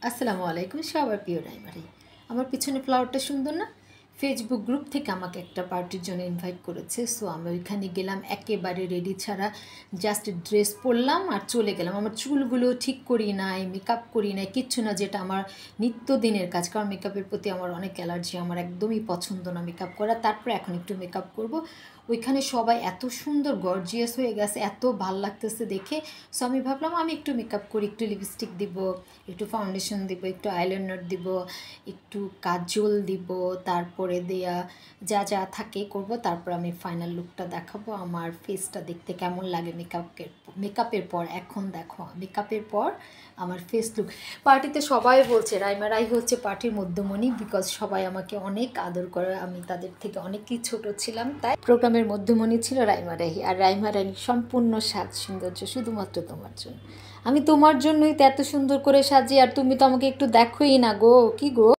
আসসালামু আলাইকুম সবার প্রিয় রাইমারি। আমার পিছনে ফ্লাওয়ারটা সুন্দর না? ফেসবুক গ্রুপ থেকে আমাকে একটা পার্টির জন্য ইনভাইট করেছে। সো আমি ওইখানে গেলাম একেবারে রেডি ছাড়া, জাস্ট ড্রেস পরলাম আর চলে গেলাম। আমার চুলগুলো ঠিক করি নাই, মেকআপ করি নাই, কিচ্ছু না, যেটা আমার নিত্যদিনের কাজ। কারণ মেকআপের প্রতি আমার অনেক অ্যালার্জি, আমার একদমই পছন্দ না মেকআপ করা। তারপরে এখন একটু মেকআপ করব। ওইখানে সবাই এত সুন্দর গর্জিয়াস হয়ে গেছে, এত ভাল লাগতেছে দেখে। সো আমি ভাবলাম আমি একটু মেকআপ করি, একটু লিপস্টিক দিব, একটু ফাউন্ডেশন দিব, একটু আইলাইনার দিব, একটু কাজল দিব, তারপরে দেয়া যা যা থাকে করব। তারপর আমি ফাইনাল লুকটা দেখাবো, আমার ফেসটা দেখতে কেমন লাগে মেকআপের পর। এখন দেখো মেকআপের পর আমার ফেস লুক। পার্টিতে সবাই বলছে রাইমা রাই হচ্ছে পার্টির মধ্যমণি, বিকজ সবাই আমাকে অনেক আদর করে। আমি তাদের থেকে অনেকই ছোট ছিলাম, তাই প্রোগ্রামের মধ্যমণি ছিল রাইমা রাহি। আর রাইমা রাহির সম্পূর্ণ সাজ সৌন্দর্য শুধুমাত্র তোমার জন্য। আমি তোমার জন্যই তো এত সুন্দর করে সাজি, আর তুমি তো আমাকে একটু দেখোই না গো। কি গো?